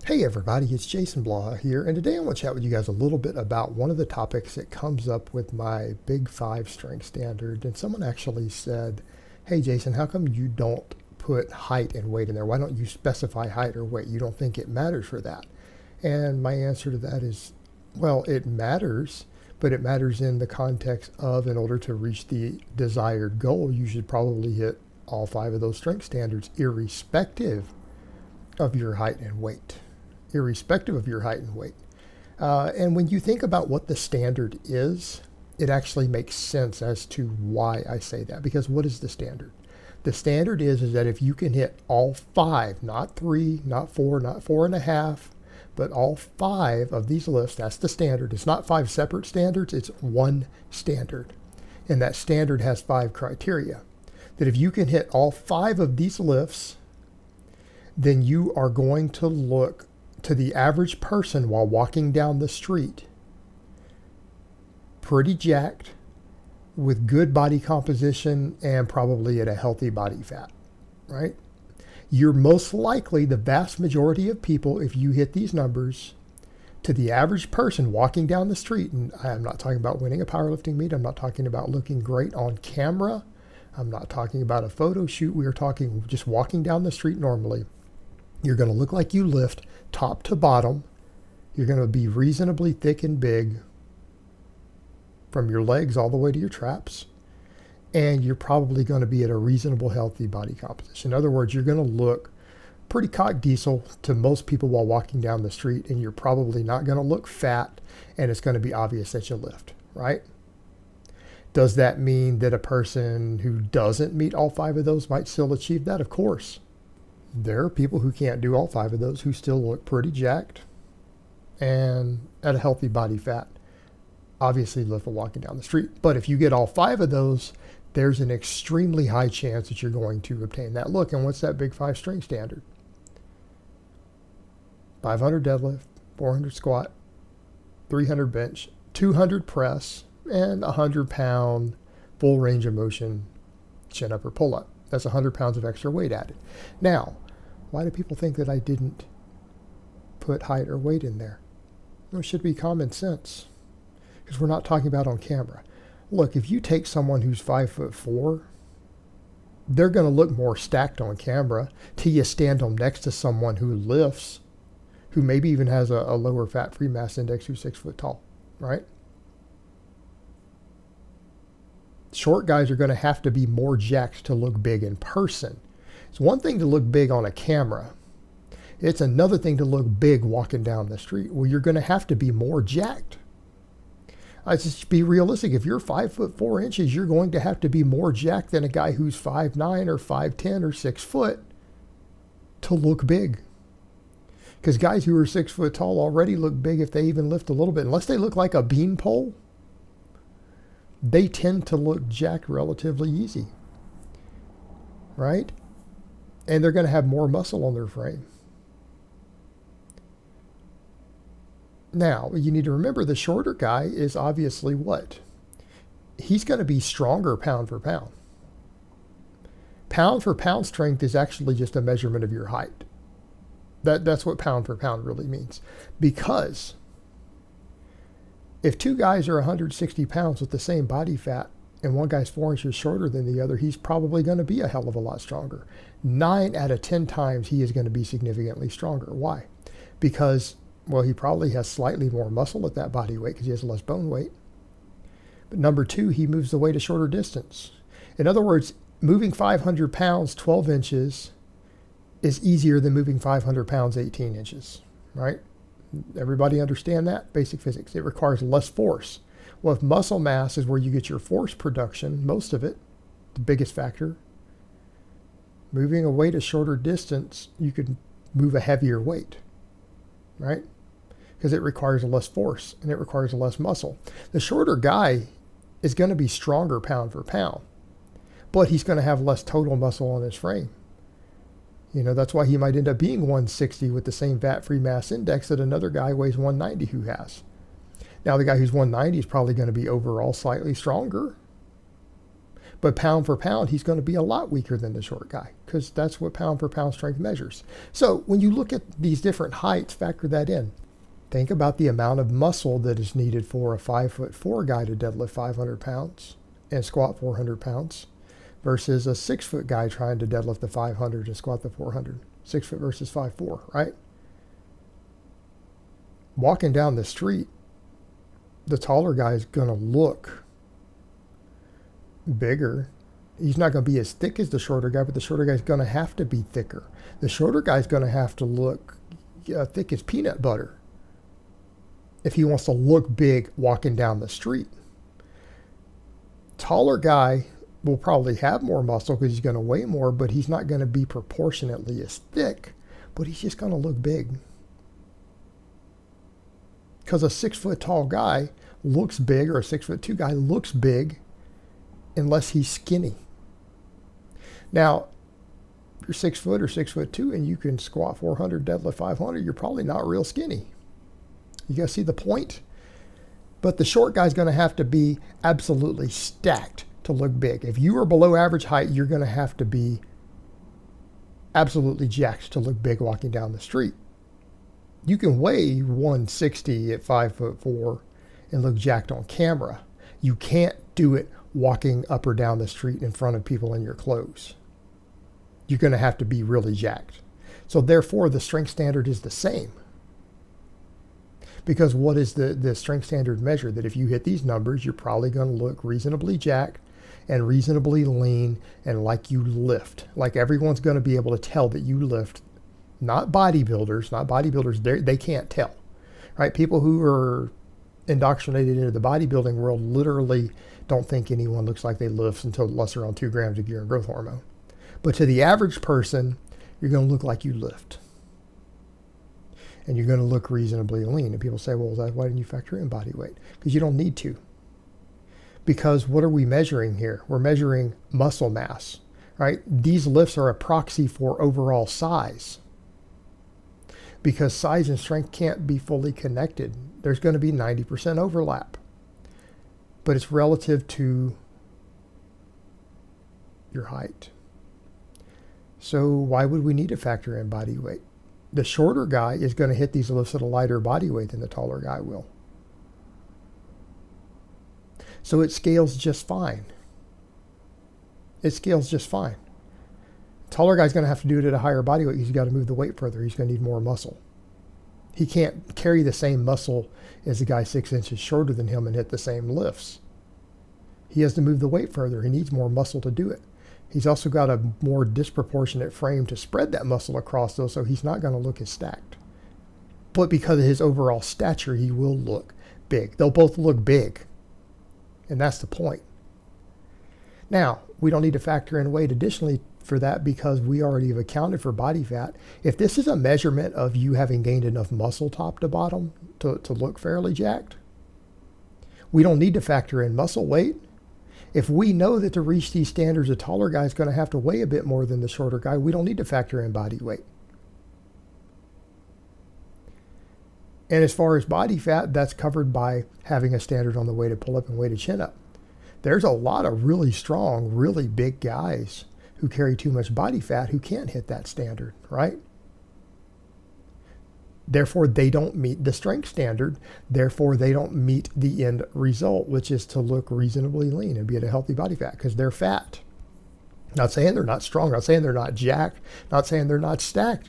Hey everybody, it's Jason Blaha here, and today I want to chat with you guys a little bit about one of the topics that comes up with my Big Five strength standard. And someone actually said, hey Jason, how come you don't put height and weight in there? Why don't you specify height or weight? You don't think it matters for that? And my answer to that is, well, it matters, but it matters in the context of, in order to reach the desired goal, you should probably hit all five of those strength standards, irrespective of your height and weight. Irrespective of your height and weight. And when you think about what the standard is, it actually makes sense as to why I say that. Because what is the standard? The standard is that if you can hit all five, not three, not four, not four and a half, but all five of these lifts, that's the standard. It's not five separate standards, it's one standard. And that standard has five criteria. That if you can hit all five of these lifts, then you are going to look to the average person while walking down the street pretty jacked, with good body composition, and probably at a healthy body fat, right? You're most likely, the vast majority of people, if you hit these numbers, to the average person walking down the street, and I'm not talking about winning a powerlifting meet, I'm not talking about looking great on camera, I'm not talking about a photo shoot, we are talking just walking down the street normally. You're going to look like you lift top to bottom. You're going to be reasonably thick and big from your legs all the way to your traps. And you're probably going to be at a reasonable, healthy body composition. In other words, you're going to look pretty cock diesel to most people while walking down the street, and you're probably not going to look fat, and it's going to be obvious that you lift, right? Does that mean that a person who doesn't meet all five of those might still achieve that? Of course. There are people who can't do all five of those who still look pretty jacked and at a healthy body fat. Obviously lift while walking down the street. But if you get all five of those, there's an extremely high chance that you're going to obtain that look. And what's that Big Five strength standard? 500 deadlift, 400 squat, 300 bench, 200 press, and 100-pound full range of motion chin up or pull up. That's 100 pounds of extra weight added. Now, why do people think that I didn't put height or weight in there? Well, it should be common sense, because we're not talking about on camera. Look, if you take someone who's 5'4", they're going to look more stacked on camera till you stand them next to someone who lifts, who maybe even has a lower fat free mass index, who's 6 foot tall, right? Short guys are going to have to be more jacked to look big in person. It's one thing to look big on a camera. It's another thing to look big walking down the street. Well, you're going to have to be more jacked. Let's just be realistic. If you're 5'4", you're going to have to be more jacked than a guy who's 5'9" or 5'10" or 6 foot to look big. Because guys who are 6 foot tall already look big if they even lift a little bit. Unless they look like a beanpole, they tend to look jacked relatively easy, right? And they're going to have more muscle on their frame. Now, you need to remember the shorter guy is obviously what? He's going to be stronger pound for pound. Pound for pound strength is actually just a measurement of your height. That's what pound for pound really means. Because if two guys are 160 pounds with the same body fat and one guy's 4 inches shorter than the other, he's probably going to be a hell of a lot stronger. 9 out of 10 times he is going to be significantly stronger. Why? Because, well, he probably has slightly more muscle at that body weight because he has less bone weight. But number two, he moves the weight a shorter distance. In other words, moving 500 pounds 12 inches is easier than moving 500 pounds 18 inches, right? Everybody understand that? Basic physics. It requires less force. Well, if muscle mass is where you get your force production, most of it, the biggest factor, moving a weight a shorter distance, you could move a heavier weight, right? Because it requires less force and it requires less muscle. The shorter guy is going to be stronger pound for pound, but he's going to have less total muscle on his frame. You know, that's why he might end up being 160 with the same fat-free mass index that another guy weighs 190 who has. Now, the guy who's 190 is probably going to be overall slightly stronger, But pound for pound, he's going to be a lot weaker than the short guy because that's what pound for pound strength measures. So when you look at these different heights, factor that in. Think about the amount of muscle that is needed for a 5'4" guy to deadlift 500 pounds and squat 400 pounds versus a 6' guy trying to deadlift the 500 and squat the 400. 6 foot versus 5'4", right? Walking down the street, the taller guy is going to look bigger. He's not going to be as thick as the shorter guy, but the shorter guy is going to have to be thicker. The shorter guy is going to have to look thick as peanut butter if he wants to look big walking down the street. Taller guy will probably have more muscle because he's going to weigh more, but he's not going to be proportionately as thick, but he's just going to look big. Because a 6 foot tall guy looks big, or a 6'2" guy looks big unless he's skinny. Now, if you're 6 foot or 6'2" and you can squat 400, deadlift 500, you're probably not real skinny. You guys see the point? But the short guy's going to have to be absolutely stacked to look big. If you are below average height, you're going to have to be absolutely jacked to look big walking down the street. You can weigh 160 at 5'4" and look jacked on camera. You can't do it walking up or down the street in front of people in your clothes. You're going to have to be really jacked. So therefore, the strength standard is the same. Because what is the strength standard measure? That if you hit these numbers, you're probably going to look reasonably jacked and reasonably lean and like you lift. Like everyone's going to be able to tell that you lift. Not bodybuilders, they can't tell. Right? People who are indoctrinated into the bodybuilding world literally don't think anyone looks like they lift unless they're on 2 grams of gear and growth hormone. But to the average person, you're going to look like you lift. And you're going to look reasonably lean. And people say, well, why didn't you factor in body weight? Because you don't need to. Because what are we measuring here? We're measuring muscle mass, right? These lifts are a proxy for overall size. Because size and strength can't be fully connected. There's going to be 90% overlap. But it's relative to your height. So why would we need to factor in body weight? The shorter guy is going to hit these lifts at a lighter body weight than the taller guy will. So it scales just fine. It scales just fine. Taller guy's going to have to do it at a higher body weight. He's got to move the weight further. He's going to need more muscle. He can't carry the same muscle as a guy 6 inches shorter than him and hit the same lifts. He has to move the weight further. He needs more muscle to do it. He's also got a more disproportionate frame to spread that muscle across, though, so he's not going to look as stacked. But because of his overall stature, he will look big. They'll both look big. And that's the point. Now, we don't need to factor in weight additionally for that because we already have accounted for body fat. If this is a measurement of you having gained enough muscle top to bottom to look fairly jacked, we don't need to factor in muscle weight. If we know that to reach these standards, a taller guy is going to have to weigh a bit more than the shorter guy, we don't need to factor in body weight. And as far as body fat, that's covered by having a standard on the way to pull up and way to chin up. There's a lot of really strong, really big guys who carry too much body fat who can't hit that standard, right? Therefore, they don't meet the strength standard. Therefore, they don't meet the end result, which is to look reasonably lean and be at a healthy body fat because they're fat. Not saying they're not strong. Not saying they're not jacked. Not saying they're not stacked.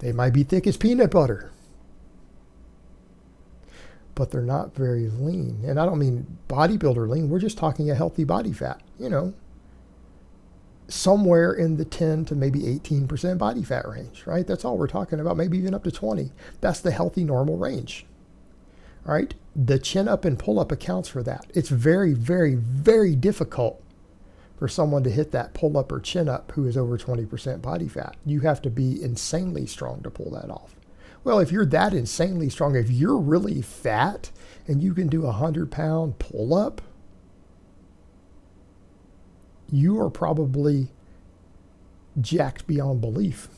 They might be thick as peanut butter. But they're not very lean. And I don't mean bodybuilder lean. We're just talking a healthy body fat, somewhere in the 10 to maybe 18% body fat range, right? That's all we're talking about, maybe even up to 20. That's the healthy normal range, right? The chin up and pull up accounts for that. It's very, very, very difficult for someone to hit that pull up or chin up who is over 20% body fat. You have to be insanely strong to pull that off. Well, if you're that insanely strong, if you're really fat and you can do a 100-pound pull up, you are probably jacked beyond belief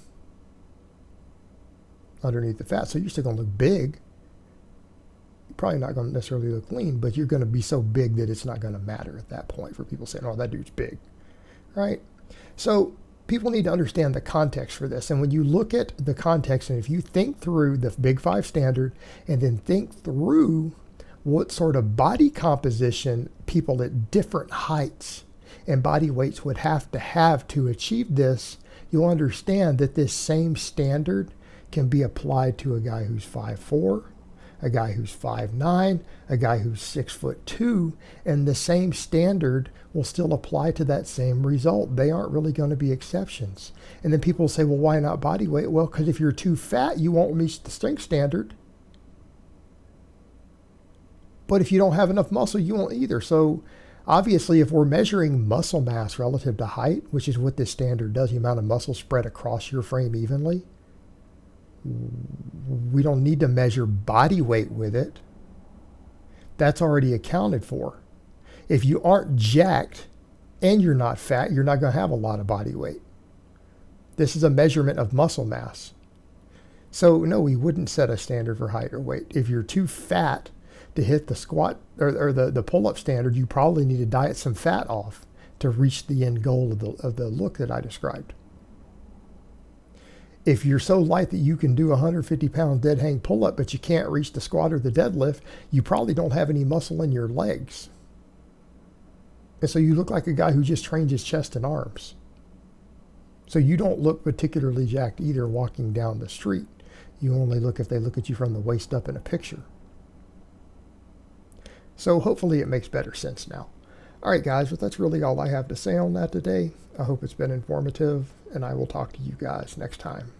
underneath the fat. So you're still going to look big probably not going to necessarily look lean, but you're going to be so big that it's not going to matter at that point for people saying, oh, that dude's big, right? So people need to understand the context for this. And when you look at the context, and if you think through the Big Five standard and then think through what sort of body composition people at different heights and body weights would have to achieve this, you'll understand that this same standard can be applied to a guy who's 5'4", a guy who's 5'9", a guy who's 6'2", and the same standard will still apply to that same result. They aren't really going to be exceptions. And then people say, well, why not body weight? Well, because if you're too fat, you won't meet the strength standard. But if you don't have enough muscle, you won't either. So obviously, if we're measuring muscle mass relative to height, which is what this standard does, the amount of muscle spread across your frame evenly, we don't need to measure body weight with it. That's already accounted for. If you aren't jacked and you're not fat, you're not going to have a lot of body weight. This is a measurement of muscle mass. So no, we wouldn't set a standard for height or weight. If you're too fat to hit the squat or the pull-up standard, you probably need to diet some fat off to reach the end goal of the look that I described. If you're so light that you can do a 150-pound dead hang pull-up, but you can't reach the squat or the deadlift, you probably don't have any muscle in your legs. And so you look like a guy who just trained his chest and arms. So you don't look particularly jacked either walking down the street. You only look if they look at you from the waist up in a picture. So hopefully it makes better sense now. All right, guys, but that's really all I have to say on that today. I hope it's been informative, and I will talk to you guys next time.